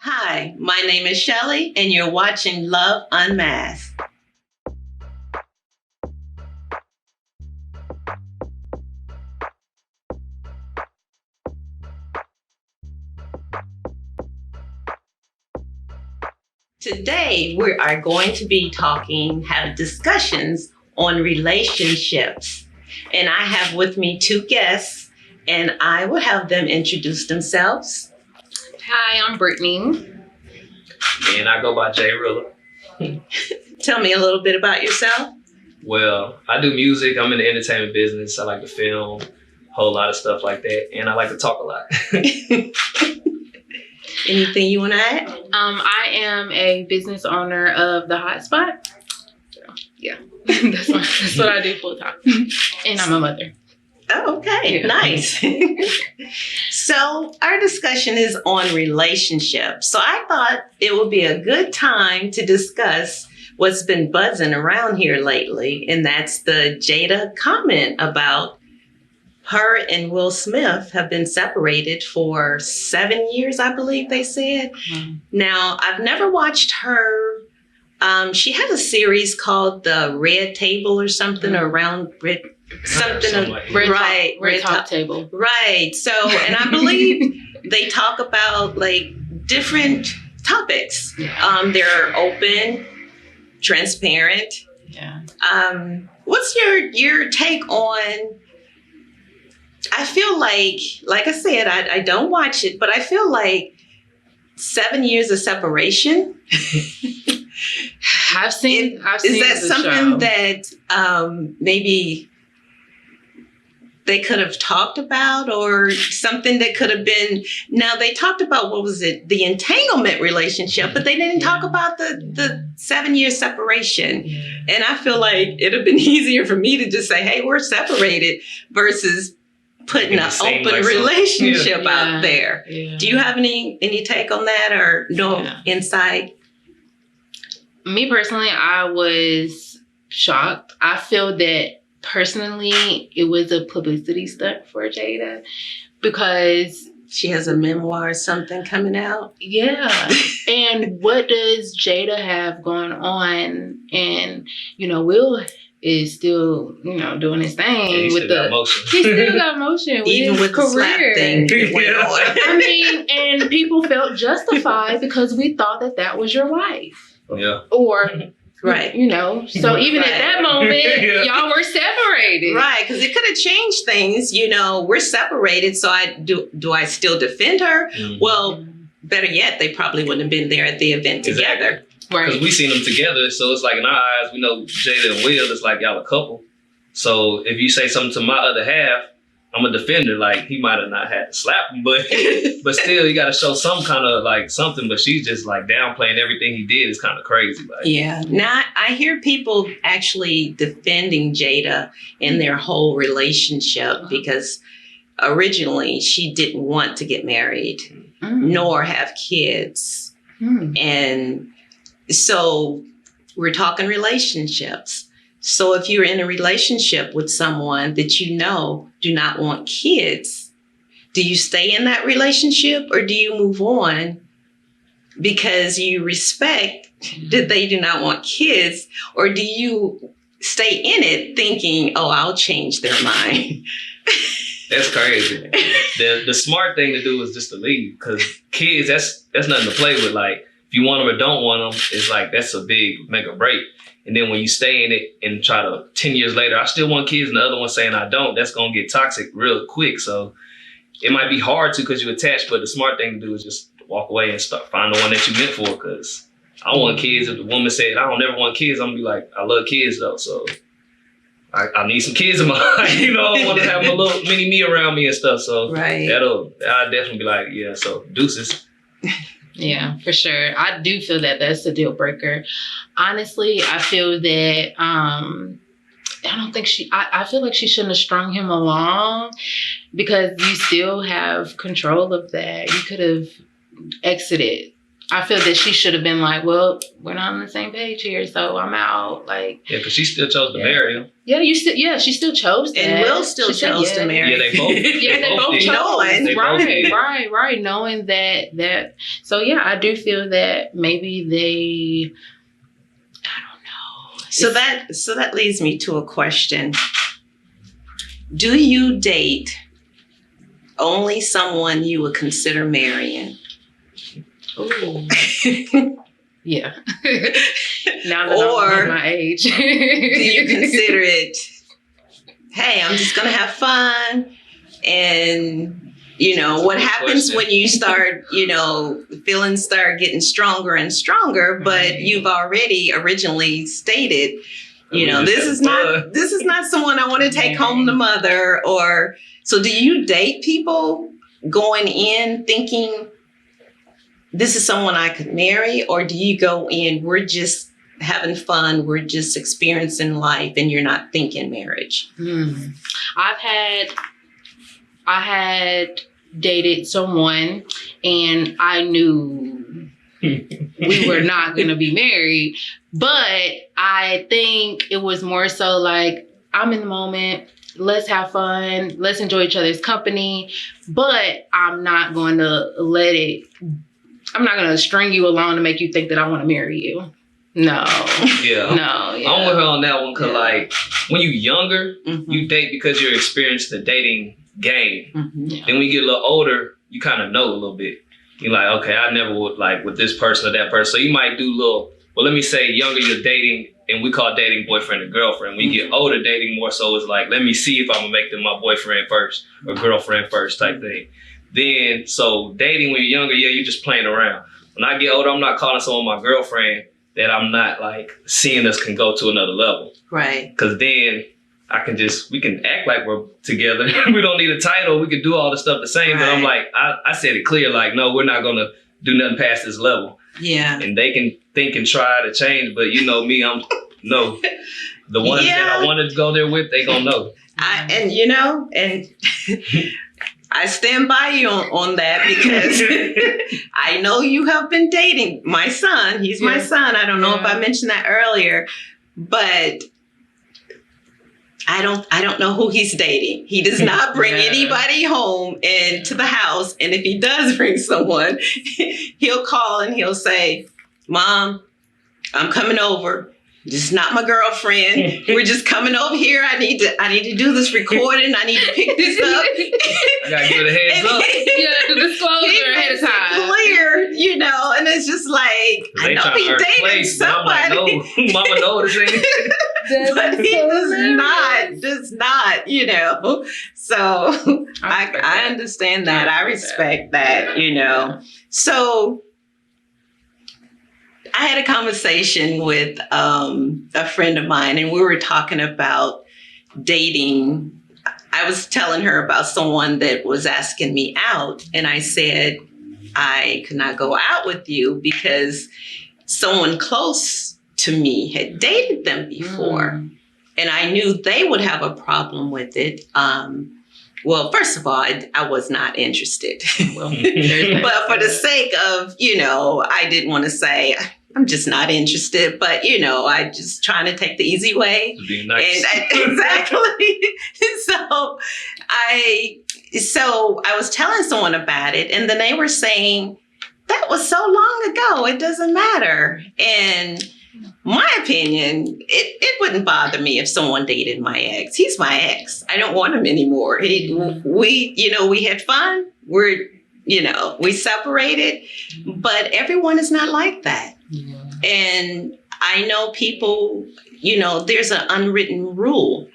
Hi, my name is Chellie, and you're watching Love Unmasked. Today, we are going to be have discussions on relationships. And I have with me two guests, and I will have them introduce themselves. Hi, I'm Brittany. And I go by J Rilla. Tell me a little bit about yourself. Well, I do music. I'm in the entertainment business. I like to film, a whole lot of stuff like that. And I like to talk a lot. Anything you want to add? I am a business owner of the Hotspot. So, yeah, that's what I do full time. And I'm a mother. Oh, okay, yeah. Nice. So our discussion is on relationships. So I thought it would be a good time to discuss what's been buzzing around here lately, and that's the Jada comment about her and Will Smith have been separated for 7 years, I believe they said. Mm-hmm. Now, I've never watched her. She has a series called The Red Table or something, or Round Red, something like Red Top Table. Right. So, and I believe they talk about like different topics. Yeah. They're open, transparent. Yeah. What's your take on? I feel like I said, I don't watch it, but I feel like 7 years of separation. I've seen. Is that something that maybe they could have talked about, or something that could have been? Now they talked about, what was it, the entanglement relationship, but they didn't talk about the 7 year separation. Yeah. And I feel like it'd have been easier for me to just say, "Hey, we're separated," versus putting an open relationship out there. Yeah. Do you have any take on that, or no insight? Me personally, I was shocked. I feel that personally, it was a publicity stunt for Jada, because she has a memoir or something coming out. Yeah. And what does Jada have going on? And, Will is still, doing his thing with the motion. He still got motion with even his with career. The slap thing. I mean, and people felt justified because we thought that was your wife. Yeah. Or right. So even at that moment, y'all were separated. Right, because it could have changed things. We're separated, so do I still defend her? Mm-hmm. Well, better yet, they probably wouldn't have been there at the event together. Right. Because we seen them together, so it's like in our eyes, we know Jada and Will, it's like y'all a couple. So if you say something to my other half, I'm a defender. Like, he might have not had to slap him, but still, you got to show some kind of like something. But she's just like downplaying everything he did. Is kind of crazy. Like, yeah. Now I hear people actually defending Jada in their whole relationship, because originally she didn't want to get married nor have kids. And so we're talking relationships. So if you're in a relationship with someone that do not want kids, do you stay in that relationship, or do you move on because you respect that they do not want kids? Or do you stay in it thinking, oh, I'll change their mind? That's crazy. The smart thing to do is just to leave, because kids, that's nothing to play with. Like, if you want them or don't want them, it's like, that's a big make or break. And then when you stay in it and try to 10 years later, I still want kids, and the other one saying I don't, that's going to get toxic real quick. So it might be hard to, because you're attached, but the smart thing to do is just walk away and find the one that you meant for. Because I want kids. If the woman said, I don't ever want kids, I'm going to be like, I love kids though. So I need some kids in my life. I want to have a little mini me around me and stuff. So I'll definitely be like, yeah, so deuces. Yeah, for sure. I do feel that that's a deal breaker. Honestly, I feel that I feel like she shouldn't have strung him along, because you still have control of that. You could have exited I feel that she should have been like, well, we're not on the same page here, so I'm out. Like, yeah, because she still chose to marry him. Yeah, she still chose that. And Will still chose to marry. Yeah, they both. They both did. chose. Right. Knowing that. So yeah, I do feel that maybe they. I don't know. So that leads me to a question. Do you date only someone you would consider marrying? Ooh. Yeah. Now that I'm my age. Do you consider it, hey, I'm just going to have fun? And, what happens when you start, feelings start getting stronger and stronger, but you've already originally stated, this is not someone I want to take home to mother. Or, so do you date people going in thinking, this is someone I could marry? Or do you go in, we're just having fun, we're just experiencing life, and you're not thinking marriage? I had dated someone, and I knew we were not going to be married, but I think it was more so like, I'm in the moment, let's have fun, let's enjoy each other's company, but I'm not going to string you along to make you think that I want to marry you. No. Yeah. No. Yeah. I'm with her on that one because, like, when you're younger, you date because you're experienced the dating game. Yeah. Then when you get a little older, you kind of know a little bit. You're like, okay, I never would like with this person or that person. So you might do let me say younger, you're dating, and we call dating boyfriend and girlfriend. When you get older, dating more so is like, let me see if I'm going to make them my boyfriend first or girlfriend first type thing. Then, so dating when you're younger, you're just playing around. When I get older, I'm not calling someone my girlfriend that I'm not like seeing us can go to another level. Right. Because then we can act like we're together. We don't need a title. We can do all the stuff the same. Right. But I'm like, I said it clear, like, no, we're not going to do nothing past this level. Yeah. And they can think and try to change. But you know me, no. The ones that I wanted to go there with, they going to know. I stand by you on that because I know you have been dating my son. He's my son. I don't know if I mentioned that earlier, but I don't know who he's dating. He does not bring anybody home and to the house. And if he does bring someone, he'll call and he'll say, Mom, I'm coming over. This is not my girlfriend. We're just coming over here. I need to do this recording. I need to pick this up. I gotta give it a heads up. The disclosure ahead of time. Clear, and it's just like, I know he's dating somebody. I'm like, no, Mama knows this ain't. But he does not, So I understand that. I respect that, So I had a conversation with a friend of mine, and we were talking about dating. I was telling her about someone that was asking me out, and I said, I could not go out with you because someone close to me had dated them before, and I knew they would have a problem with it. Well, first of all, I was not interested. But for the sake of, I didn't want to say, I'm just not interested, but I just trying to take the easy way. Being nice. Exactly. So I was telling someone about it, and then they were saying, that was so long ago, it doesn't matter. And my opinion, it wouldn't bother me if someone dated my ex. He's my ex. I don't want him anymore. We had fun. We separated, but everyone is not like that. Yeah. And I know people, there's an unwritten rule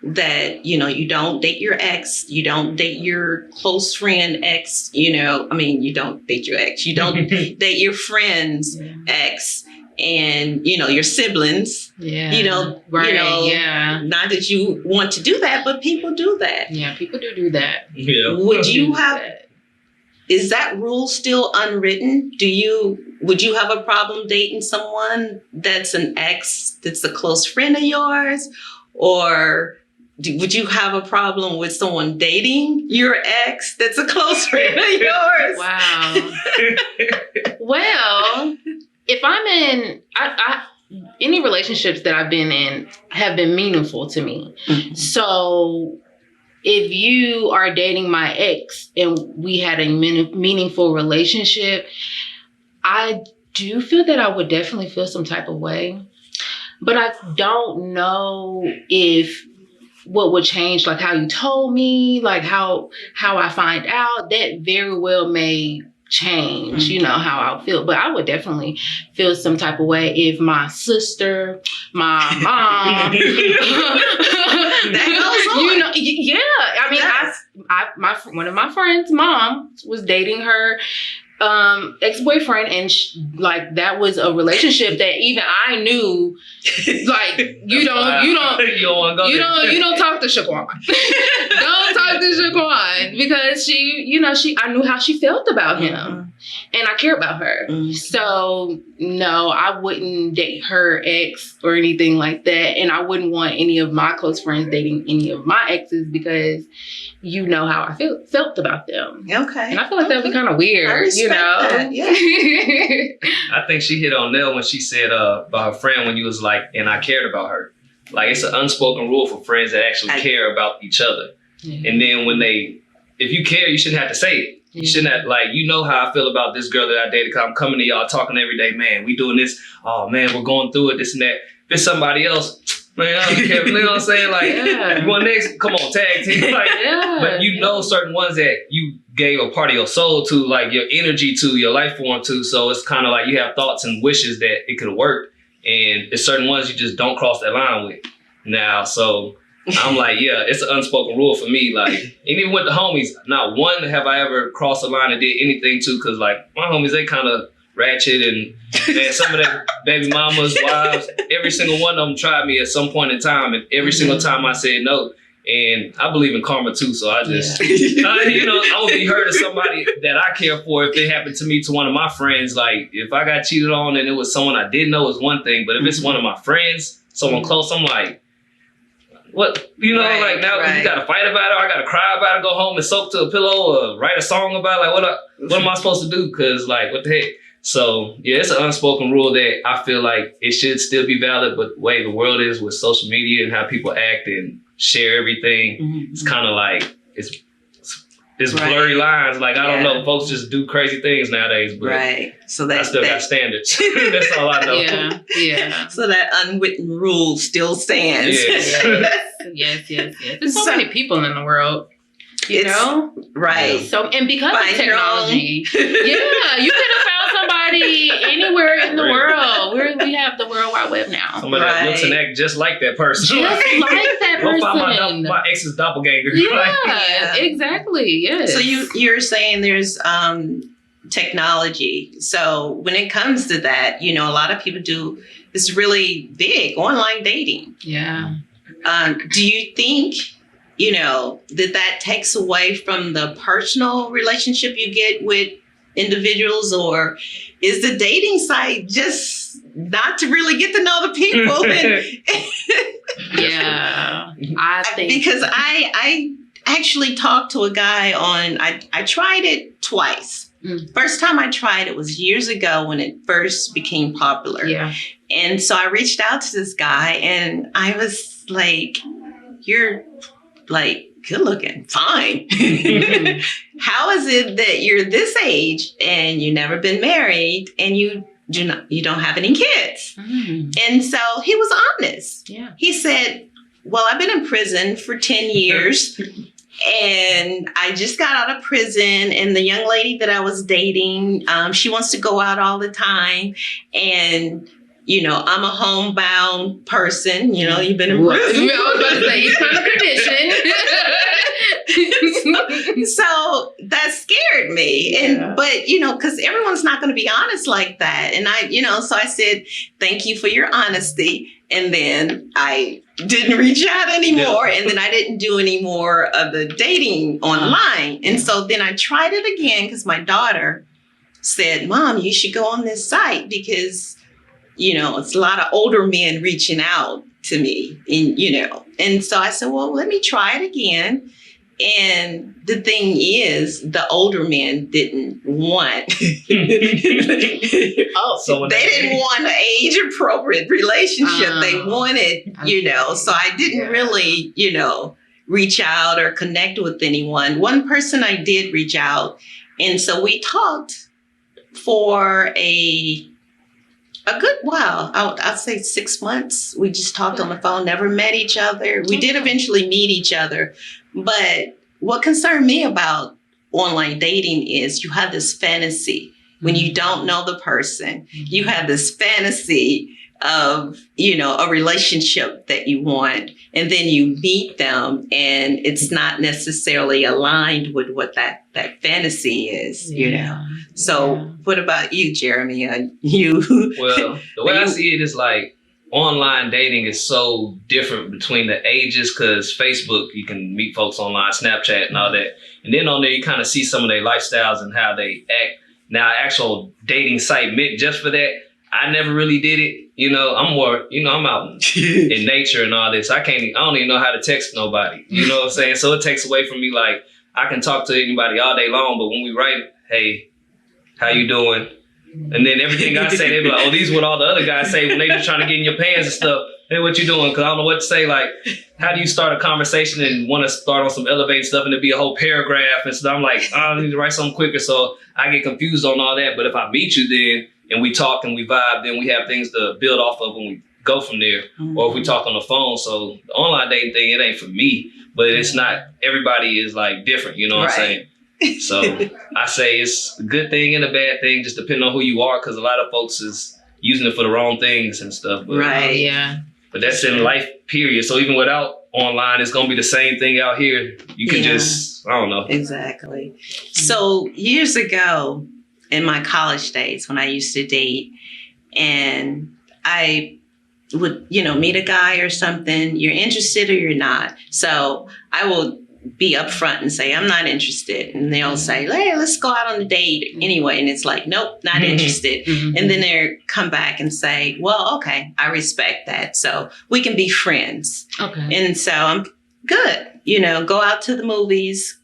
that, you don't date your ex, you don't date your close friend ex, you don't date your ex, you don't date your friend's ex, and, your siblings, not that you want to do that, but people do that. Yeah, people do that. Yeah. Is that rule still unwritten? Would you have a problem dating someone that's an ex, that's a close friend of yours? Or would you have a problem with someone dating your ex that's a close friend of yours? Wow. Well, any relationships that I've been in have been meaningful to me. Mhm. So if you are dating my ex and we had a meaningful relationship, I do feel that I would definitely feel some type of way. But I don't know if what would change, like how you told me, like how I find out, that very well may change, you know, how I feel. But I would definitely feel some type of way if my sister, my mom, that goes on. you know, yeah. I mean, one of my friends' mom was dating her ex-boyfriend, and like that was a relationship that even I knew, like you don't talk to Shaquan. Don't talk to Shaquan, because I knew how she felt about him, and I care about her. So no, I wouldn't date her ex or anything like that, and I wouldn't want any of my close friends dating any of my exes, because you know how I felt about them. Okay. And I feel like that would be kind of weird, I respect that. Yeah. I think she hit on nail when she said about her friend, when you was like, and I cared about her. Like, it's an unspoken rule for friends that actually care about each other. Yeah. And then if you care, you shouldn't have to say it. You shouldn't have, like, you know how I feel about this girl that I dated. I'm coming to y'all talking every day, man, we doing this. Oh man, we're going through it, this and that. If it's somebody else, man, I don't care. You know what I'm saying? Like, you want next? Come on, tag team. Like, but you know certain ones that you gave a part of your soul to, like your energy to, your life form to. So it's kind of like you have thoughts and wishes that it could work. And there's certain ones you just don't cross that line with. Now, so I'm like, yeah, it's an unspoken rule for me. Like, and even with the homies, not one have I ever crossed the line and did anything to, because like my homies, they kind of ratchet, and some of their baby mamas, wives, every single one of them tried me at some point in time, and every single time I said no. And I believe in karma too, so I just, I would be hurt if somebody that I care for, if it happened to me, to one of my friends. Like, if I got cheated on and it was someone I didn't know, is one thing, but if it's one of my friends, someone close, I'm like, what, you know, like now you gotta fight about it, or I gotta cry about it, go home and soak to a pillow, or write a song about it. Like, what am I supposed to do? Because like, what the heck? So yeah, it's an unspoken rule that I feel like it should still be valid, but the way the world is with social media and how people act and share everything, it's kind of like it's blurry lines. Like, I don't know, folks just do crazy things nowadays, but so I still got standards. That's all I know. Yeah. So that unwritten rule still stands. Yes. There's so many people in the world. You know? Right. So, and because of technology, you could have found somebody anywhere in the world. We have the World Wide Web now. Somebody that looks and acts just like that person. Just like that person. Go find my ex's doppelganger. Yeah, exactly. Yes. So you're saying there's technology. So when it comes to that, you know, a lot of people do this really big online dating. Yeah. Do you think, you know, that takes away from the personal relationship you get with individuals, or is the dating site just not to really get to know the people? Yeah, I think, because I actually talked to a guy on, I tried it twice. First time I tried it was years ago when it first became popular. Yeah. And so I reached out to this guy and I was like, you're like good looking, fine. How is it that you're this age and you've never been married and you don't have any kids? And so he was honest. Yeah. He said, well, I've been in prison for 10 years and I just got out of prison, and the young lady that I was dating, she wants to go out all the time, and you know, I'm a homebound person. You know, you've been in prison. I was about to say, you're kind of conditioned. So that scared me. And but, you know, because everyone's not going to be honest like that. And so I said, thank you for your honesty. And then I didn't reach out anymore. And then I didn't do any more of the dating online. And so then I tried it again because my daughter said, Mom, you should go on this site because, you know, it's a lot of older men reaching out to me, and so I said, well, let me try it again. And the thing is, the older men didn't want. So they didn't want an age appropriate relationship. They wanted, so I didn't really, reach out or connect with anyone. One person I did reach out. And so we talked for a good while. I'd say 6 months. We just talked on the phone, never met each other. We did eventually meet each other. But what concerned me about online dating is you have this fantasy when you don't know the person. You have this fantasy of, a relationship that you want, and then you meet them and it's not necessarily aligned with what that fantasy is, So what about you, Jeremy? Well, the way I see it is like online dating is so different between the ages, because Facebook, you can meet folks online, Snapchat and all that. And then on there, you kind of see some of their lifestyles and how they act. Now, actual dating site meant just for that, I never really did it. I'm more, I'm out in nature and all this. I don't even know how to text nobody. You know what I'm saying? So it takes away from me. Like, I can talk to anybody all day long, but when we write, hey, how you doing? And then everything I say, they be like, oh, these are what all the other guys say when they just trying to get in your pants and stuff. Hey, what you doing? Because I don't know what to say. Like, how do you start a conversation and want to start on some elevated stuff and it be a whole paragraph and stuff? I'm like, I need to write something quicker. So I get confused on all that. But if I meet you then and we talk and we vibe, then we have things to build off of when we go from there. Mm-hmm. Or if we talk on the phone. So the online dating thing, it ain't for me. But it's not, everybody is like different. You know what I'm saying? So I say it's a good thing and a bad thing, just depending on who you are, because a lot of folks is using it for the wrong things and stuff. But, yeah. But that's in life, period. So even without online, it's going to be the same thing out here. You can just, I don't know. Exactly. So years ago in my college days when I used to date, and I would, meet a guy or something, you're interested or you're not. So I will be upfront and say, I'm not interested. And they'll say, hey, let's go out on a date anyway. And it's like, nope, not interested. And then they come back and say, well, okay, I respect that. So we can be friends. Okay. And so I'm good, go out to the movies,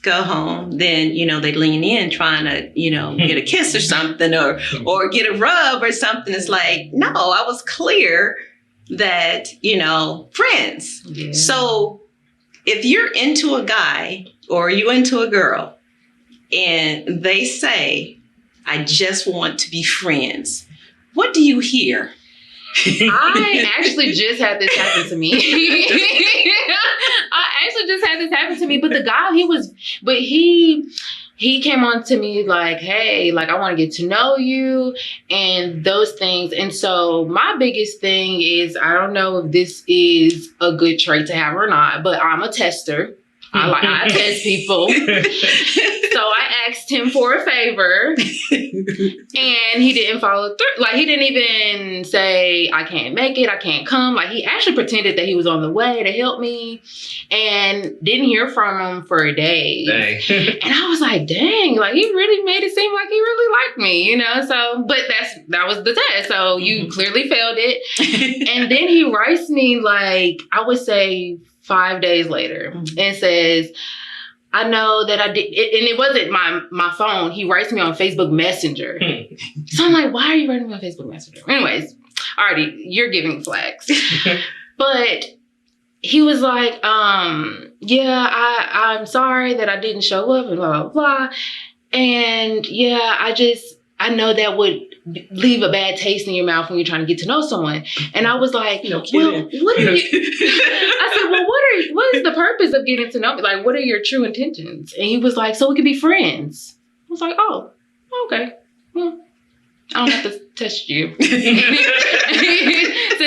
go home. Then, they lean in trying to, get a kiss or something or get a rub or something. It's like, no, I was clear that, friends. Yeah. So if you're into a guy or you into a girl and they say, I just want to be friends, what do you hear? I actually just had this happen to me. But the guy, he came on to me like, hey, like, I want to get to know you and those things. And so my biggest thing is, I don't know if this is a good trait to have or not, but I'm a tester. I test people. So I asked him for a favor and he didn't follow through. Like, he didn't even say, I can't make it, I can't come. Like, he actually pretended that he was on the way to help me and didn't hear from him for a day. Dang. And I was like, dang, like, he really made it seem like he really liked me, So, but that was the test. So you clearly failed it. And then he writes me, like, I would say 5 days later and says, I know that I did, and it wasn't my phone. He writes me on Facebook Messenger. So I'm like, why are you writing me on Facebook Messenger? Anyways, already, you're giving flags. But he was like, yeah, I'm sorry that I didn't show up and blah, blah, blah. And yeah, I know that would leave a bad taste in your mouth when you're trying to get to know someone. And I was like, well, what are you? I said, well, what is the purpose of getting to know me? Like, what are your true intentions? And he was like, so we can be friends. I was like, oh, okay. Well, I don't have to test you since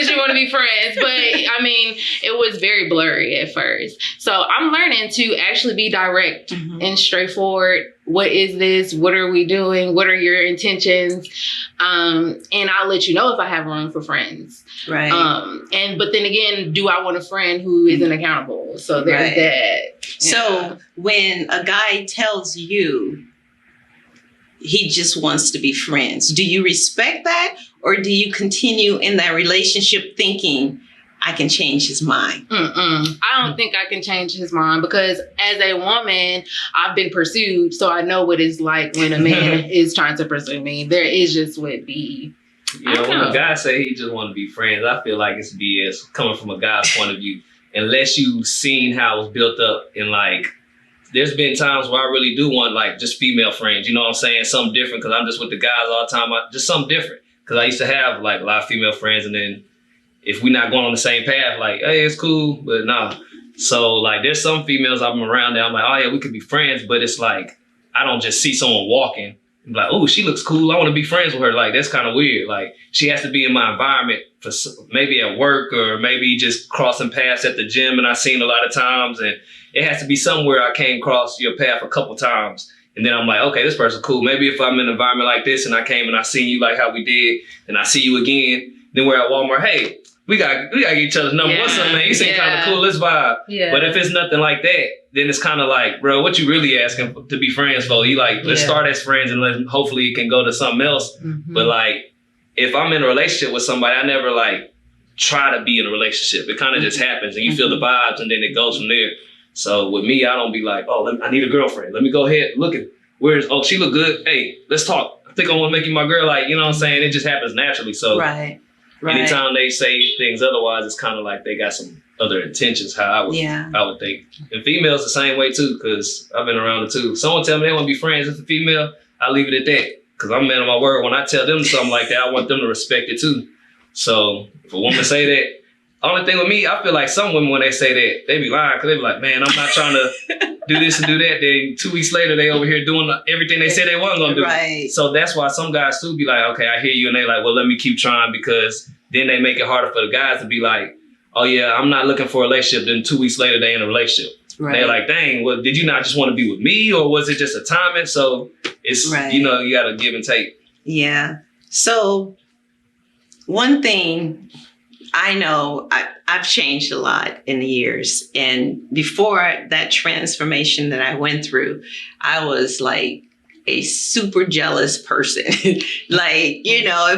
you want to be friends. But I mean, it was very blurry at first. So I'm learning to actually be direct and straightforward. What is this? What are we doing? What are your intentions? And I'll let you know if I have room for friends. Right. But then again, do I want a friend who isn't accountable? So there's that. So when a guy tells you he just wants to be friends, do you respect that? Or do you continue in that relationship thinking, I can change his mind. I don't think I can change his mind because as a woman, I've been pursued, so I know what it's like when a man is trying to pursue me. There is just would be. Yeah, when a guy say he just want to be friends, I feel like it's BS coming from a guy's point of view. Unless you've seen how it was built up, and like, there's been times where I really do want like just female friends. You know what I'm saying? Something different because I'm just with the guys all the time. Just something different because I used to have like a lot of female friends, and then if we're not going on the same path, like, hey, it's cool, but nah. So like, there's some females I've been around that I'm like, oh yeah, we could be friends, but it's like I don't just see someone walking. I'm like, oh, she looks cool. I want to be friends with her. Like, that's kind of weird. Like, she has to be in my environment for maybe at work or maybe just crossing paths at the gym. And I've seen a lot of times, and it has to be somewhere I came across your path a couple times. And then I'm like, okay, this person's cool. Maybe if I'm in an environment like this and I came and I seen you like how we did, and I see you again, then we're at Walmart. Hey, we got get each other's number. What's up, man? You seem kind of cool. Let's vibe. Yeah. But if it's nothing like that, then it's kind of like, bro, what you really asking to be friends for? You like, let's start as friends and hopefully it can go to something else. But like, if I'm in a relationship with somebody, I never like try to be in a relationship. It kind of just happens and you feel the vibes and then it goes from there. So with me, I don't be like, oh, I need a girlfriend. Let me go ahead. Look at she look good. Hey, let's talk. I think I want to make you my girl. Like, you know what I'm saying? It just happens naturally. So right. Anytime they say things otherwise, it's kind of like they got some other intentions, how I would think. And females the same way too, because I've been around it too. Someone tell me they want to be friends with a female, I leave it at that. Because I'm a man of my word. When I tell them something like that, I want them to respect it too. So if a woman say that, only thing with me, I feel like some women, when they say that, they be lying because they be like, man, I'm not trying to do this and do that. Then 2 weeks later, they over here doing everything they said they weren't going to do. Right. So that's why some guys too be like, okay, I hear you. And they like, well, let me keep trying, because then they make it harder for the guys to be like, oh yeah, I'm not looking for a relationship. Then 2 weeks later, they in a relationship. Right. They're like, dang, well, did you not just want to be with me, or was it just a timing? So it's, you know, you got to give and take. Yeah. So one thing I know, I've changed a lot in the years. And before that transformation that I went through, I was like a super jealous person. Like, you know, I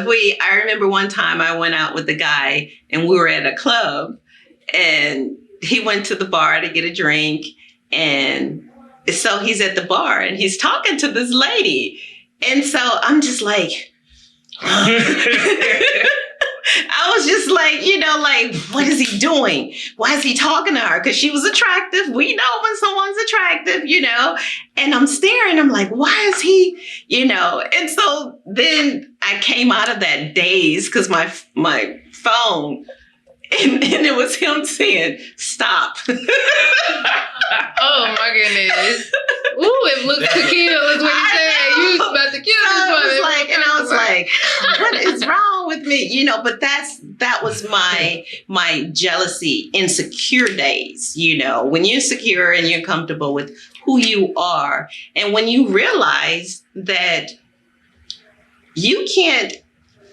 remember one time I went out with a guy and we were at a club and he went to the bar to get a drink. And so he's at the bar and he's talking to this lady. And so I'm just like, I was just like, you know, like, what is he doing? Why is he talking to her? Because she was attractive. We know when someone's attractive, you know, and I'm staring. I'm like, why is he, you know? And so then I came out of that daze because my phone, and it was him saying, stop. Oh my goodness. Ooh, it looks to kill is what he said. You was about to kill this one. And I was like, what is wrong with me? You know, but that was my jealousy, insecure days, you know, when you're secure and you're comfortable with who you are. And when you realize that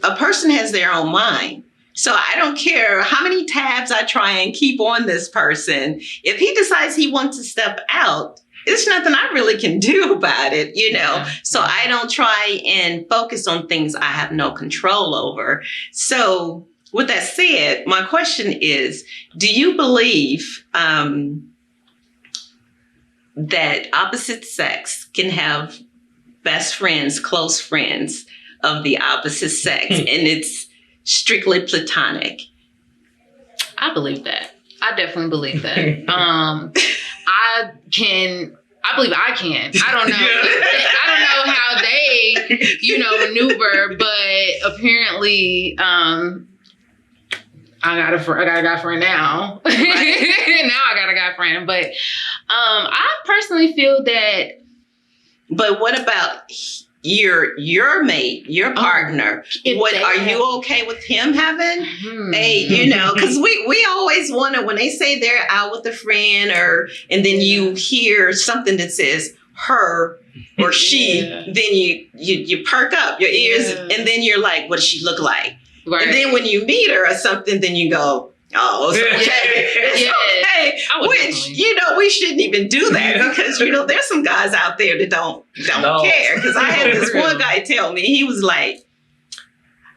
a person has their own mind. So I don't care how many tabs I try and keep on this person. If he decides he wants to step out, there's nothing I really can do about it, you know? Yeah. So I don't try and focus on things I have no control over. So with that said, my question is, do you believe that opposite sex can have best friends, close friends of the opposite sex, and it's strictly platonic? I believe that. I definitely believe that. I believe I can. I don't know. I don't know how they, you know, maneuver, but apparently, I got a guy friend now. Right. Now I got a guy friend, but I personally feel that. But what about your mate, your partner? Are you okay with him having a, you know, because we always wonder when they say they're out with a friend, and then you hear something that says her or she, then you perk up your ears, and then you're like, what does she look like? Right. And then when you meet her or something, then you go, oh, it's okay. It's okay. Which, you know, we shouldn't even do that because, you know, there's some guys out there that don't care. Because I had this one guy tell me, he was like,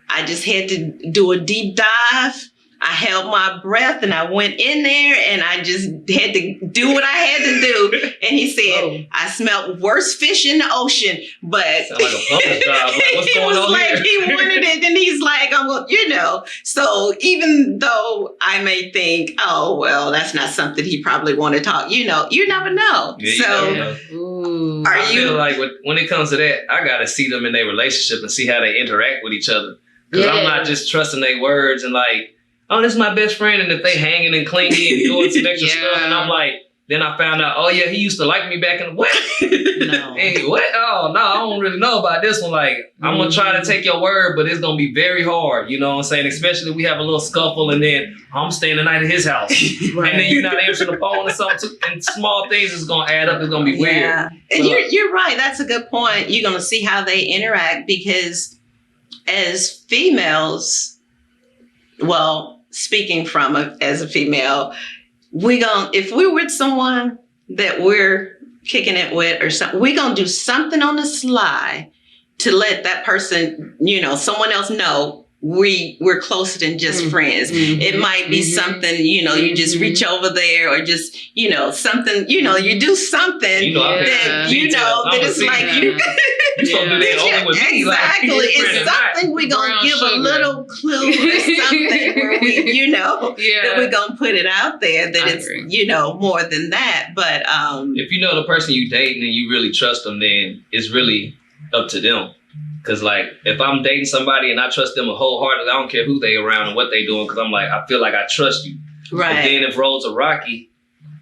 I just had to do a deep dive. I held my breath and I went in there and I just had to do what I had to do. And he said, I smelled worse fish in the ocean, but sound like a plumber's job. Like, what's going on like here? he wanted it, and he's like, oh, well, So even though I may think, oh, well, that's not something he probably want to talk, you never know. Yeah, I feel like when it comes to that, I gotta see them in their relationship and see how they interact with each other. Because I'm not just trusting their words and like, oh, this is my best friend, and if they hanging and clingy and doing some extra stuff, and I'm like, then I found out, oh yeah, he used to like me back in the what? No. Hey, what? Oh no, I don't really know about this one. Like, I'm gonna try to take your word, but it's gonna be very hard. You know what I'm saying? Especially if we have a little scuffle, and then I'm staying the night at his house, and then you're not answering the phone or something. And small things is gonna add up. It's gonna be weird. And you're right. That's a good point. You're gonna see how they interact, because as females, well, speaking from as a female, if we're with someone that we're kicking it with or something, we're gonna do something on the sly to let that person, someone else know we're closer than just friends. It might be something, you just reach over there, or just, something, you do something that it's like you. Exactly. It's something we're going to give a little clue or something where we, that we're going to put it out there that it's, more than that. But if you know the person you dating and you really trust them, then it's really up to them. Because, like, if I'm dating somebody and I trust them wholeheartedly, I don't care who they around and what they doing, because I'm like, I feel like I trust you. Right. But then if roads are rocky,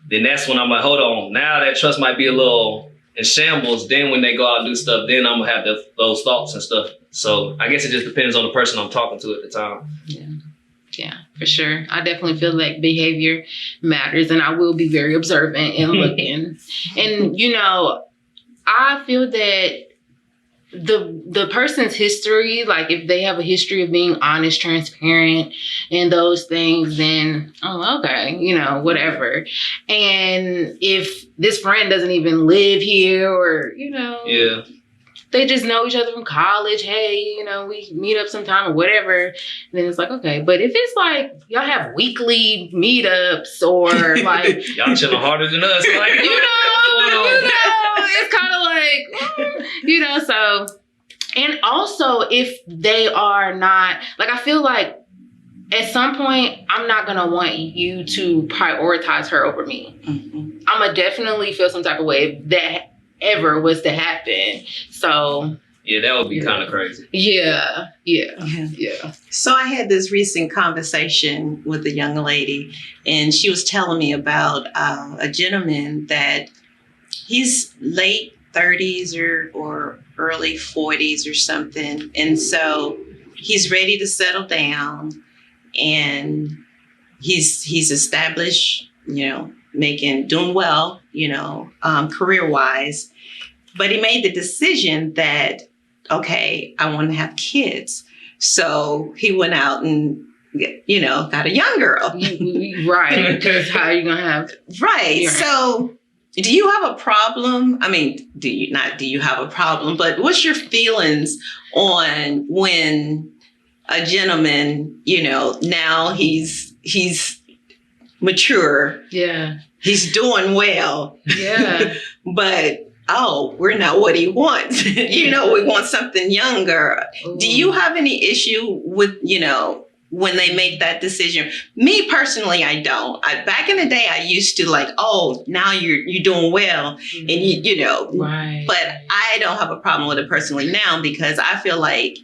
then that's when I'm like, hold on. Now that trust might be a little in shambles. Then when they go out and do stuff, then I'm going to have those thoughts and stuff. So I guess it just depends on the person I'm talking to at the time. Yeah, for sure. I definitely feel like behavior matters, and I will be very observant and looking. And, I feel that the person's history, like if they have a history of being honest, transparent, and those things, then okay, whatever. And if this friend doesn't even live here, or they just know each other from college, hey, we meet up sometime or whatever, then it's like, okay. But if it's like y'all have weekly meetups, or like y'all chilling harder than us, like it's kind of like, so. And also, if they are not, like, I feel like at some point, I'm not going to want you to prioritize her over me. I'm going to definitely feel some type of way if that ever was to happen. So. Yeah, that would be kind of crazy. Yeah. So I had this recent conversation with a young lady, and she was telling me about a gentleman that he's late 30s or early 40s or something. And so he's ready to settle down, and he's established, doing well, career-wise. But he made the decision that, okay, I want to have kids. So he went out and, got a young girl. Right. Because how are you going to have? Right. So do you have a problem? I mean, do you have a problem, but what's your feelings on when a gentleman, now he's mature. Yeah. He's doing well. Yeah. But, we're not what he wants. We want something younger. Ooh. Do you have any issue with, when they make that decision? Me personally, I don't. Back in the day, I used to like, now you're doing well, and Right. But I don't have a problem with it personally now, because I feel like,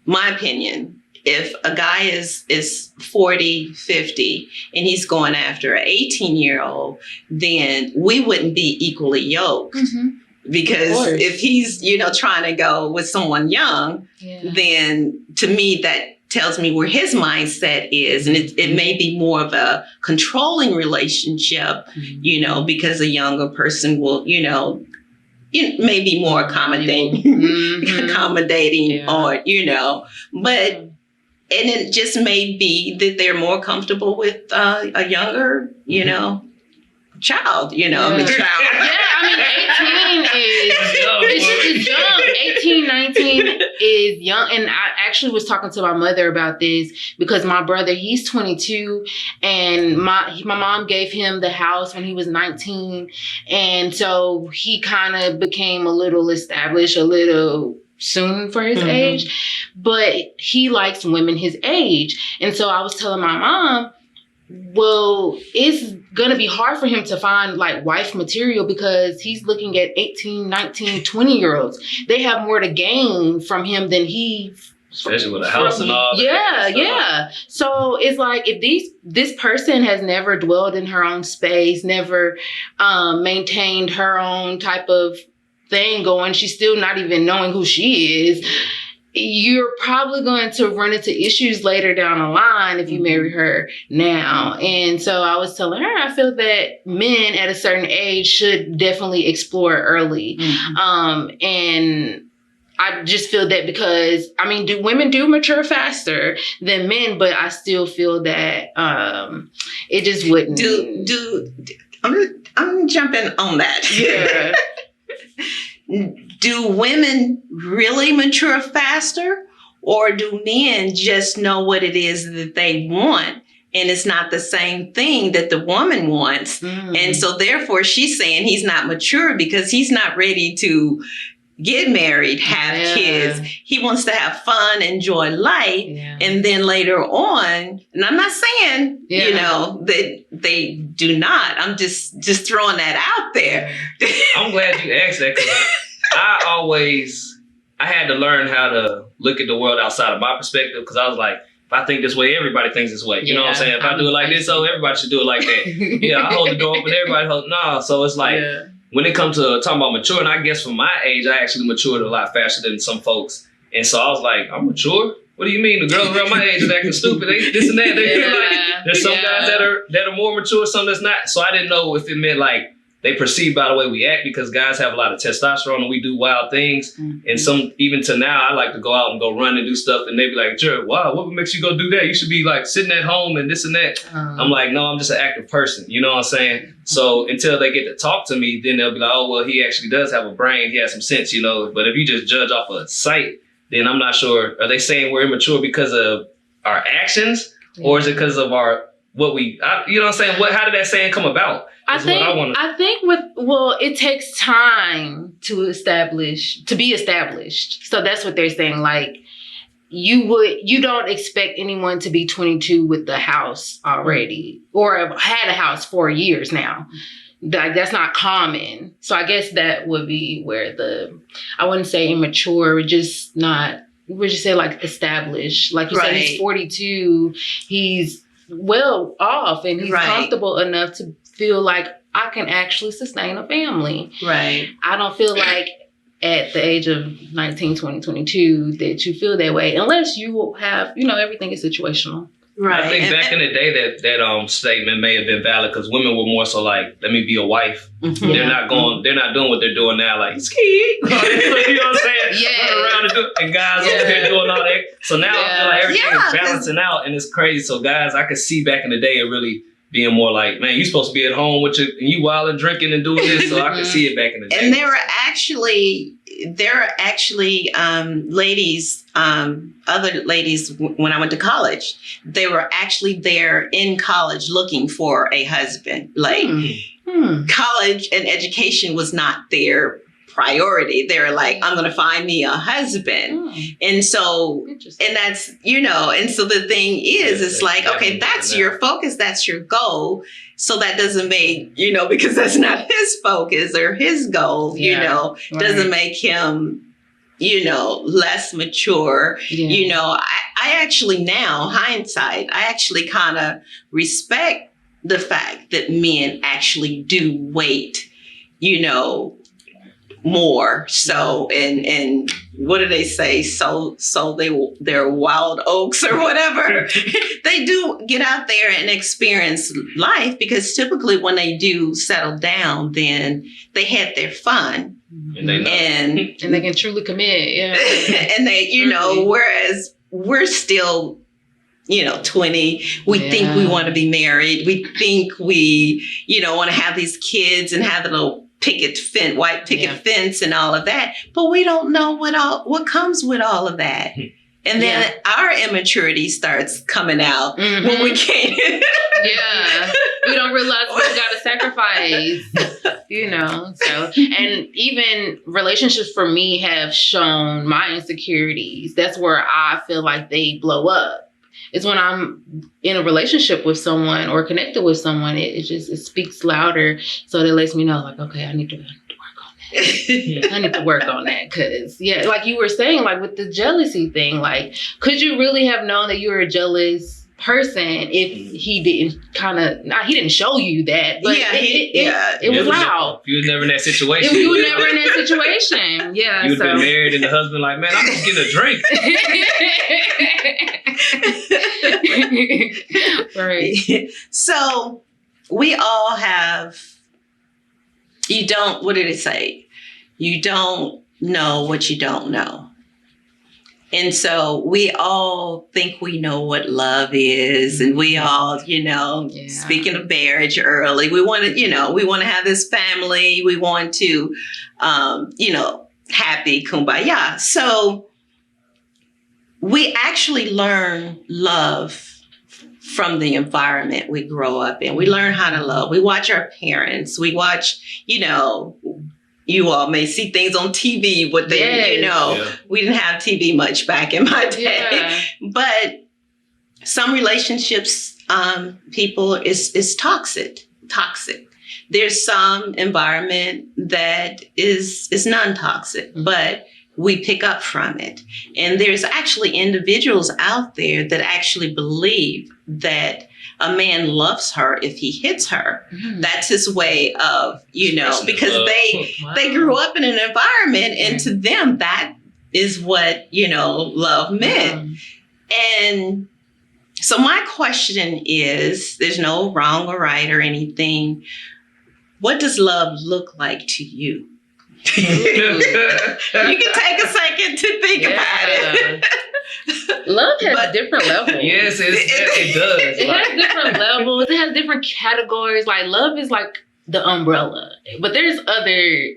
my opinion, if a guy is 40, 50, and he's going after an 18-year-old, then we wouldn't be equally yoked. Mm-hmm. Because if he's, trying to go with someone young, then to me, that tells me where his mindset is. And it may be more of a controlling relationship, because a younger person will, may be more accommodating, or, but, and it just may be that they're more comfortable with a younger, child, the child. Yeah, I mean, 18 is young. 18, 19 is young. And I actually was talking to my mother about this because my brother, he's 22, and my mom gave him the house when he was 19. And so he kind of became a little established, a little soon for his age, but he likes women his age. And so I was telling my mom, well, it's going to be hard for him to find like wife material because he's looking at 18, 19, 20-year-olds. They have more to gain from him than he. Especially with a house and all. Yeah. So it's like if this person has never dwelled in her own space, never maintained her own type of thing going, she's still not even knowing who she is. You're probably going to run into issues later down the line if you marry her now. And so I was telling her, I feel that men at a certain age should definitely explore early. And I just feel that because, I mean, women do mature faster than men, but I still feel that it just wouldn't. I'm jumping on that. Yeah. Do women really mature faster, or do men just know what it is that they want, and it's not the same thing that the woman wants? And so therefore she's saying he's not mature because he's not ready to get married, have kids. He wants to have fun, enjoy life. And then later on, and I'm not saying, you know, that they do not. I'm just throwing that out there. I'm glad you asked that, because I had to learn how to look at the world outside of my perspective, because I was like, if I think this way, everybody thinks this way. You know what I'm saying? If I do it like this, so everybody should do it like that. I hold the door open, everybody holds. No, so it's like, when it comes to talking about maturing, I guess from my age, I actually matured a lot faster than some folks. And so I was like, I'm mature? What do you mean? The girls around my age is acting stupid. They this and that. Like, there's some guys that are more mature, some that's not. So I didn't know if it meant like they perceive by the way we act, because guys have a lot of testosterone and we do wild things. And some, even to now, I like to go out and go run and do stuff, and they be like, Jared, wow, what makes you go do that? You should be like sitting at home and this and that. I'm like, no, I'm just an active person. You know what I'm saying? So until they get to talk to me, then they'll be like, oh, well, he actually does have a brain. He has some sense, you know. But if you just judge off of sight, then I'm not sure. Are they saying we're immature because of our actions, or is it because of our you know what I'm saying? How did that saying come about? I think it takes time to be established. So that's what they're saying. Like, you don't expect anyone to be 22 with the house already, or have had a house 4 years now. Like, that's not common. So I guess that would be where I wouldn't say immature, we're just saying like established. Like you said, he's 42, he's well off, and he's comfortable enough to feel like I can actually sustain a family. Right. I don't feel like at the age of 19, 20, 22 that you feel that way, unless you have, everything is situational. Right. I think back in the day that statement may have been valid, because women were more so like, let me be a wife. They're not doing what they're doing now, like ski. You know what I'm saying? Run around and guys over here doing all that. So now I feel like everything is balancing out, and it's crazy. So guys, I could see back in the day it really being more like, man, you supposed to be at home with and you wild and drinking and doing this. So I could see it back in the day. And there are actually ladies, other ladies, when I went to college, they were actually there in college looking for a husband. Like, college and education was not their priority. They're like, I'm going to find me a husband. And so, and that's, and so the thing is, it's like, okay, that's your focus. That's your goal. So that doesn't make, because that's not his focus or his goal, doesn't make him, less mature. I actually now, hindsight, I actually kind of respect the fact that men actually do wait, more. So, and what do they say? So they're wild oaks or whatever. They do get out there and experience life, because typically when they do settle down, then they had their fun. And they can truly commit. Yeah. And they, whereas we're still, 20, we think we want to be married. We think we, want to have these kids and have the little white picket fence and all of that. But we don't know what comes with all of that. And then our immaturity starts coming out when we can't. We don't realize we got to sacrifice, So, and even relationships for me have shown my insecurities. That's where I feel like they blow up. It's when I'm in a relationship with someone or connected with someone, it speaks louder. So that lets me know, like, okay, I need to work on that. I need to work on that. Because, like you were saying, like with the jealousy thing, like, could you really have known that you were a jealous person if he didn't he didn't show you that, but it was loud. You was never in that situation. You were never in that situation. Yeah. You would have been married and the husband like, man, I'm just getting a drink. Right. So we all have, what did it say? You don't know what you don't know. And so we all think we know what love is, and we all, speaking of marriage early, we want to have this family. We want to, happy kumbaya. So we actually learn love from the environment we grow up in. We learn how to love. We watch our parents. We watch, you all may see things on TV, what they, we didn't have TV much back in my day, but some relationships, people is toxic. There's some environment that is non-toxic, but we pick up from it. And there's actually individuals out there that actually believe that a man loves her if he hits her. That's his way of, because they grew up in an environment, and to them, that is what, love meant. And so my question is, there's no wrong or right or anything. What does love look like to you? You can take a second to think about it. Love has different levels. Yes, it does. It has different levels. It has different categories. Like, love is like the umbrella. But there's other,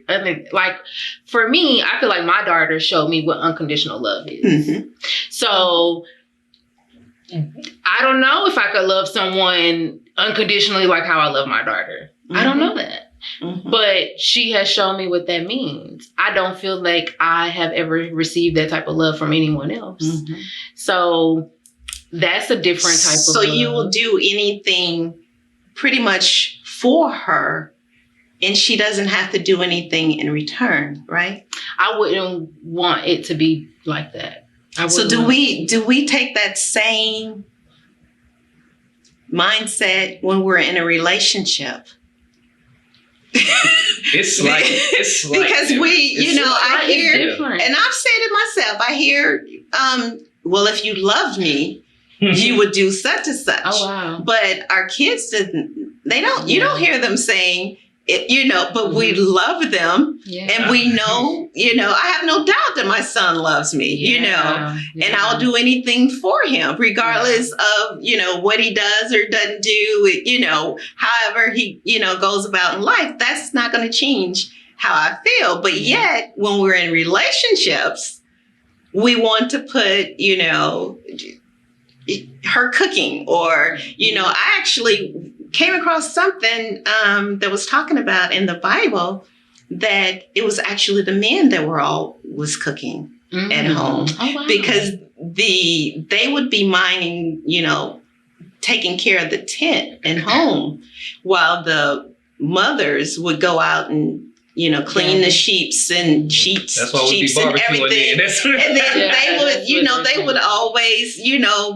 like, for me, I feel like my daughter showed me what unconditional love is. So I don't know if I could love someone unconditionally like how I love my daughter. I don't know that. But she has shown me what that means. I don't feel like I have ever received that type of love from anyone else. So that's a different type of love. So you will do anything pretty much for her, and she doesn't have to do anything in return, right? I wouldn't want it to be like that. So do we take that same mindset when we're in a relationship? It's like because I hear, and I've said it myself. I hear, well, if you loved me, you would do such and such. Oh wow! But our kids didn't. They don't. You don't hear them saying it. But we love them, and we know. I have no doubt that my son loves me. And I'll do anything for him, regardless of what he does or doesn't do. However he goes about in life, that's not going to change how I feel. But yet, when we're in relationships, we want to put her cooking, or I actually came across something that was talking about in the Bible that it was actually the men that was cooking at home. Oh, wow. Because they would be minding, taking care of the tent and home, while the mothers would go out and clean the sheets and sheets. That's why we be barbecuing. And then they would, they would always,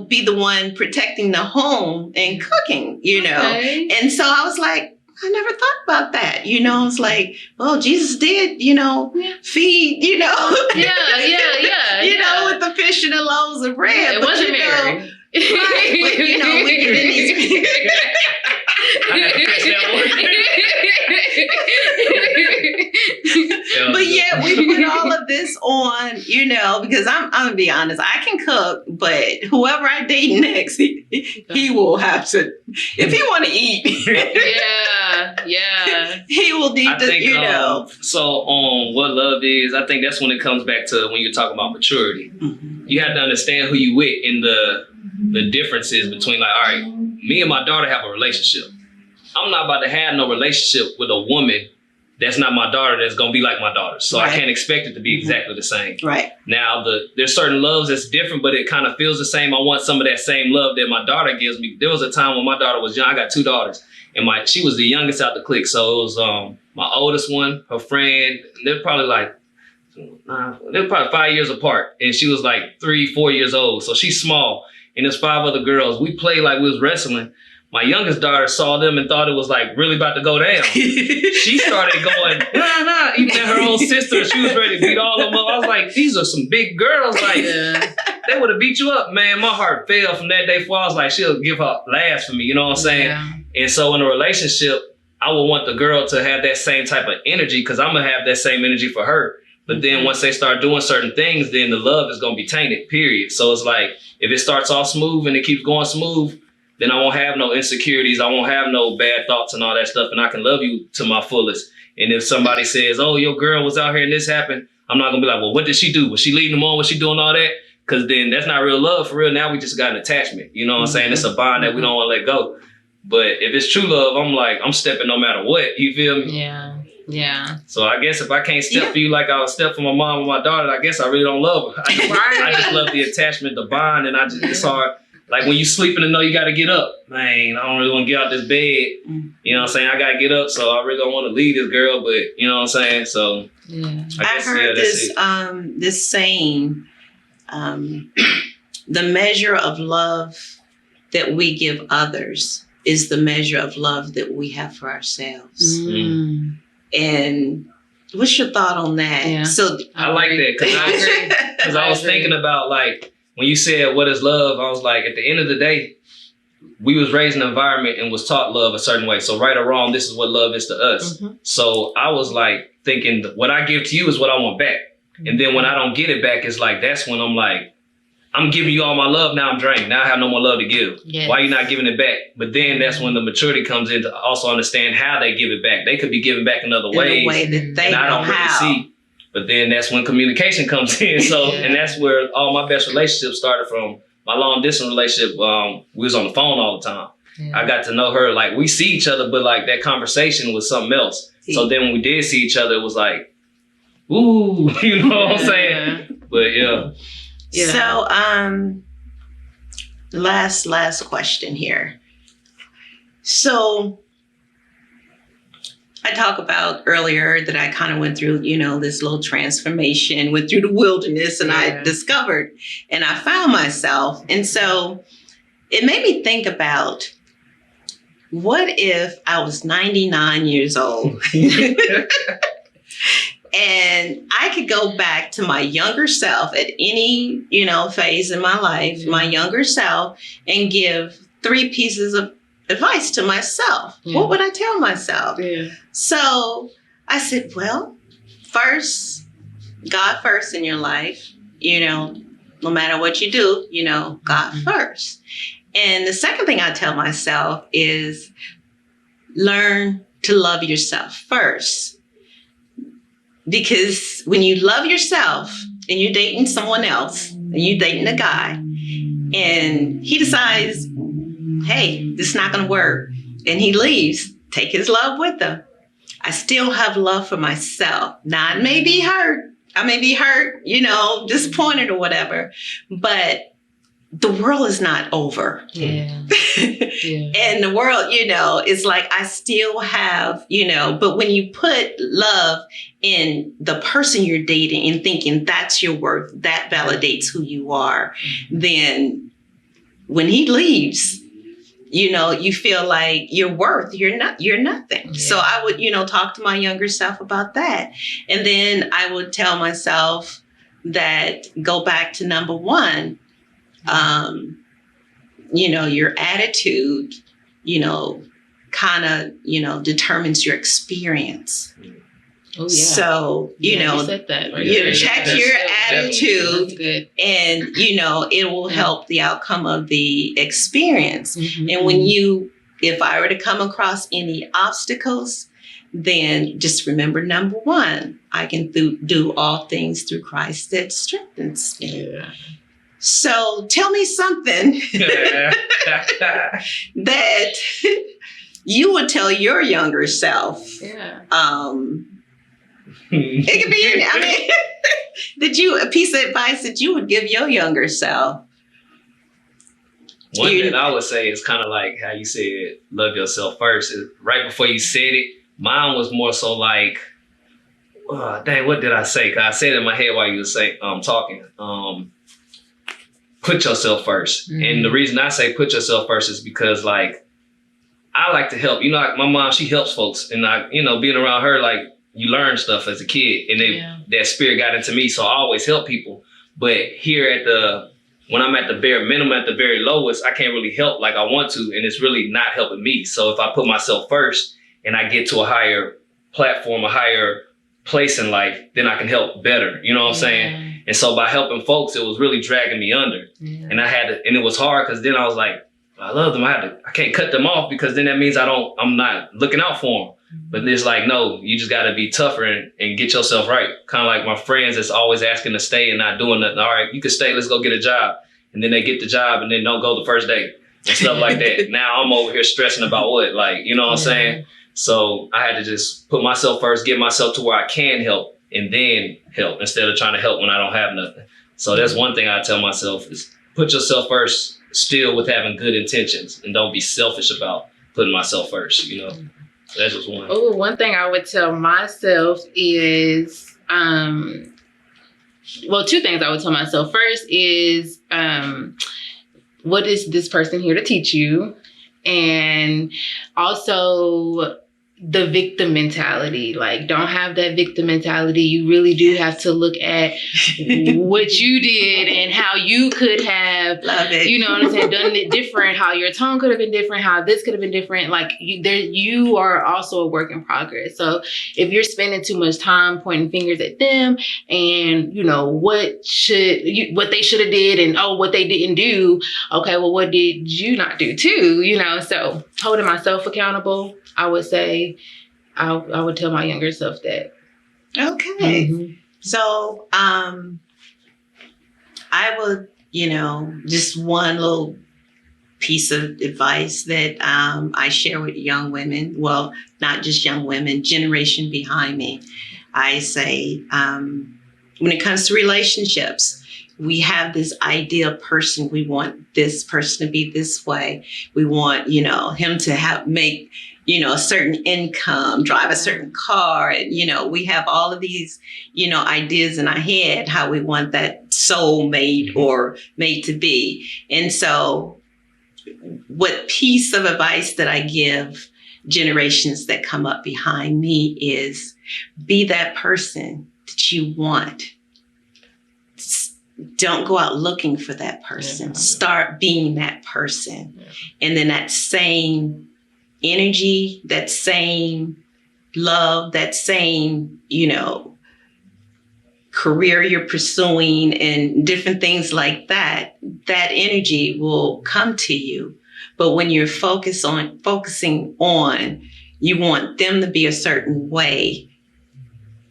be the one protecting the home and cooking, Okay. And so I was like, I never thought about that. I was like, well, Jesus did, feed, with the fish and the loaves of bread. It wasn't Mary. Right, but we get in these. I had to catch that one. But yet we put all of this on, because I'm gonna be honest, I can cook, but whoever I date next, he will have to, if he want to eat. Yeah. He will need I to, think, you know. So on what love is, I think that's when it comes back to when you're talking about maturity. Mhm. You have to understand who you with and the differences between, like, all right, me and my daughter have a relationship. I'm not about to have no relationship with a woman that's not my daughter that's gonna be like my daughter. So I can't expect it to be exactly the same. Right. Now there's certain loves that's different, but it kind of feels the same. I want some of that same love that my daughter gives me. There was a time when my daughter was young. I got 2 daughters, and she was the youngest out the clique. So it was my oldest one, her friend. They're probably 5 years apart, and she was like 3-4 years old. So she's small, and there's 5 other girls. We played like we was wrestling. My youngest daughter saw them and thought it was like really about to go down. She started going, nah, even at her own sister, she was ready to beat all of them up. I was like, these are some big girls. Like, they would have beat you up, man. My heart fell from that day forward. I was like, she'll give her last for me, you know what I'm saying? Yeah. And so in a relationship, I would want the girl to have that same type of energy because I'm going to have that same energy for her. But then once they start doing certain things, then the love is going to be tainted, period. So it's like, if it starts off smooth and it keeps going smooth, then I won't have no insecurities. I won't have no bad thoughts and all that stuff. And I can love you to my fullest. And if somebody says, oh, your girl was out here and this happened, I'm not going to be like, well, what did she do? Was she leading them on? Was she doing all that? Because then that's not real love for real. Now we just got an attachment. You know what I'm saying? It's a bond that we don't want to let go. But if it's true love, I'm like, I'm stepping no matter what. You feel me? Yeah. Yeah. So I guess if I can't step for you like I would step for my mom or my daughter, I guess I really don't love her. I just love the attachment, the bond, and it's hard. Like when you sleeping and know you got to get up, man, I don't really want to get out this bed. You know what I'm saying? I got to get up, so I really don't want to leave this girl, but you know what I'm saying? So I heard this saying, the measure of love that we give others is the measure of love that we have for ourselves. And what's your thought on that? Yeah. So I like that because I was thinking about, like, when you said what is love, I was like, at the end of the day, we was raised in an environment and was taught love a certain way. So right or wrong, this is what love is to us. So I was like thinking, what I give to you is what I want back. And then when I don't get it back, it's like, that's when I'm like, I'm giving you all my love, now I'm drained. Now I have no more love to give. Yes. Why are you not giving it back? But then that's when the maturity comes in to also understand how they give it back. They could be giving back in other ways. Way that they and I don't really see. But then that's when communication comes in. So, and that's where all my best relationships started from. My long distance relationship, we was on the phone all the time. I got to know her, like, we see each other, but like that conversation was something else. So then when we did see each other, it was like, ooh, you know what I'm saying? But yeah. So, last question here. So, I talked about earlier that I kind of went through, this little transformation, went through the wilderness, and I discovered, and I found myself. And so, it made me think about, what if I was 99 years old? And I could go back to my younger self at any, phase in my life, my younger self, and give 3 pieces of advice to myself. What would I tell myself? So I said, well, first, God first in your life, no matter what you do, God first. And the second thing I tell myself is learn to love yourself first. Because when you love yourself and you're dating someone else, and you're dating a guy, and he decides, hey, this is not going to work, and he leaves, take his love with him. I still have love for myself. Now, I may be hurt. I may be hurt, disappointed or whatever, but the world is not over. And the world, it's like I still have, but when you put love in the person you're dating and thinking that's your worth, that validates who you are, then when he leaves, you feel like you're nothing. So I would, talk to my younger self about that. And then I would tell myself that go back to number one, your attitude, kind of, determines your experience. Oh, yeah. So, you said that, right? Check your attitude and, it will help the outcome of the experience. And when you if I were to come across any obstacles, then just remember, number one, I can do all things through Christ that strengthens me. Yeah. So tell me something that you would tell your younger self. Yeah. It could be, I mean, a piece of advice that you would give your younger self? One thing I would say is kind of like how you said, love yourself first. Right before you said it, mine was more so like, dang, what did I say? 'Cause I said it in my head while you were talking. Put yourself first. Mm-hmm. And the reason I say put yourself first is because, like, I like to help. You know, like my mom, she helps folks. And being around her, like, you learn stuff as a kid. And that spirit got into me. So I always help people. But here when I'm at the bare minimum, at the very lowest, I can't really help like I want to. And it's really not helping me. So if I put myself first and I get to a higher platform, a higher place in life, then I can help better. You know what I'm saying? And so by helping folks, it was really dragging me under. Yeah. And it was hard because then I was like, I love them. I can't cut them off because then that means I'm not looking out for them. Mm-hmm. But it's like, no, you just got to be tougher and get yourself right. Kind of like my friends that's always asking to stay and not doing nothing. All right, you can stay. Let's go get a job. And then they get the job and then don't go the first day and stuff like that. Now I'm over here stressing about what, like, you know what I'm saying? So I had to just put myself first, get myself to where I can help and then help instead of trying to help when I don't have nothing. So that's one thing I tell myself is put yourself first, still with having good intentions, and don't be selfish about putting myself first, you know? So that's just one. Oh, one thing I would tell myself is, two things I would tell myself. First is, what is this person here to teach you? And also the victim mentality. Like, don't have that victim mentality. You really do have to look at what you did and how you could have, love it. You know what I'm saying, done it different, how your tone could have been different, how this could have been different. Like, you are also a work in progress. So if you're spending too much time pointing fingers at them and, you know, what they should have did and, what they didn't do. Okay, well, what did you not do too? You know, so holding myself accountable, I would say, I would tell my younger self that. Okay. Mm-hmm. So, I would, just one little piece of advice that I share with young women. Well, not just young women, generation behind me. I say, when it comes to relationships, we have this ideal person. We want this person to be this way. We want, him to make, a certain income, drive a certain car. And, we have all of these, ideas in our head, how we want that soulmate or made to be. And so what piece of advice that I give generations that come up behind me is be that person that you want. Don't go out looking for that person. Yeah. Start being that person. Yeah. And then that same energy, that same love, that same, career you're pursuing and different things like that, that energy will come to you. But when you're focusing on, you want them to be a certain way,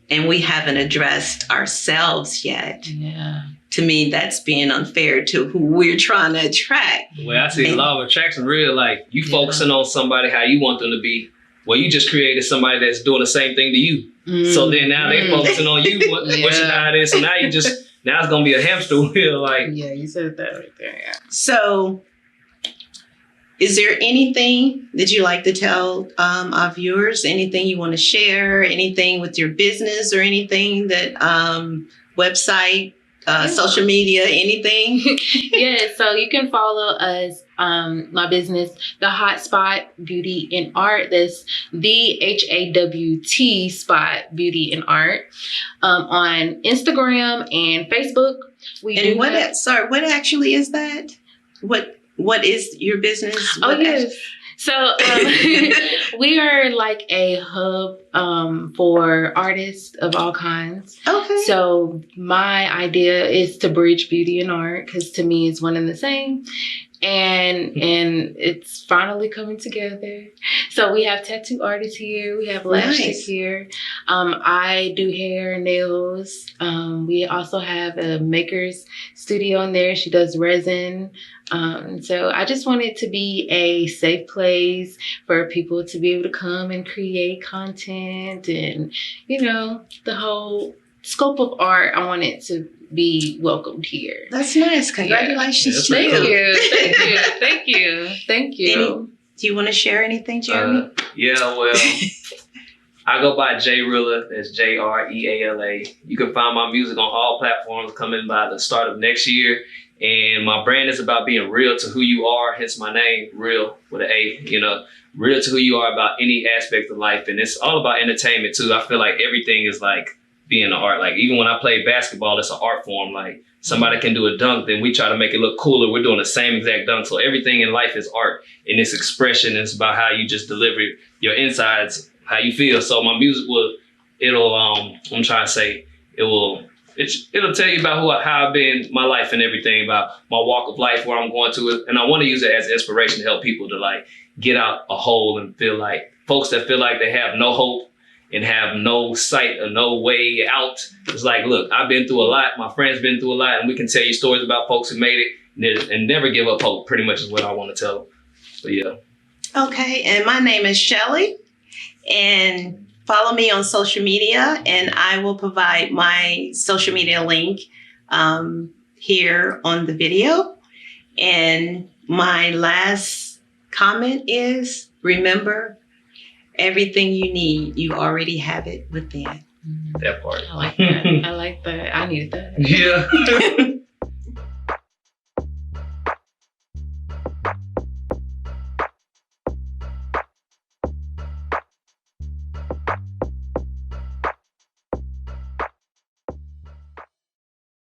and we haven't addressed ourselves yet. Yeah. To me, that's being unfair to who we're trying to attract. The way I see the law of attraction, real, like, you focusing on somebody how you want them to be. Well, you just created somebody that's doing the same thing to you. Mm. So then now they focusing on you, what how it is. So now now it's going to be a hamster wheel. Like, yeah, you said that right there. Yeah. So is there anything that you like to tell our viewers? Anything you want to share? Anything with your business or anything that website? Social media, anything? Yeah, so you can follow us, my business, The Hotspot Beauty and Art. That's the HAWT Spot Beauty and Art on Instagram and Facebook. What actually is that? What is your business? Yes. So we are like a hub for artists of all kinds. Okay. So my idea is to bridge beauty and art, because to me it's one and the same. And it's finally coming together. So we have tattoo artists here. We have lash stick here. I do hair, nails. We also have a maker's studio in there. She does resin. So I just want it to be a safe place for people to be able to come and create content, and the whole scope of art. I want it to be welcomed here. That's nice. Congratulations to you. Thank you. Do you want to share anything, Jeremy? Well, I go by J Rilla. That's Jreala. You can find my music on all platforms coming by the start of next year. And my brand is about being real to who you are, hence my name, Real with an A, real to who you are about any aspect of life. And it's all about entertainment too. I feel like everything is like being an art. Like even when I play basketball, it's an art form. Like somebody can do a dunk, then we try to make it look cooler. We're doing the same exact dunk. So everything in life is art, and it's expression. It's about how you just deliver your insides, how you feel. So my music it'll tell you about how I've been, my life and everything, about my walk of life, where I'm going to it. And I want to use it as inspiration to help people to like get out a hole and feel like folks that feel like they have no hope and have no sight or no way out. It's like, look, I've been through a lot. My friends been through a lot, and we can tell you stories about folks who made it and never give up hope, pretty much is what I want to tell them. So yeah. Okay, and my name is Chellie, and follow me on social media, and I will provide my social media link here on the video. And my last comment is, remember, everything you need, you already have it within. That part. I like that. I needed that. Yeah.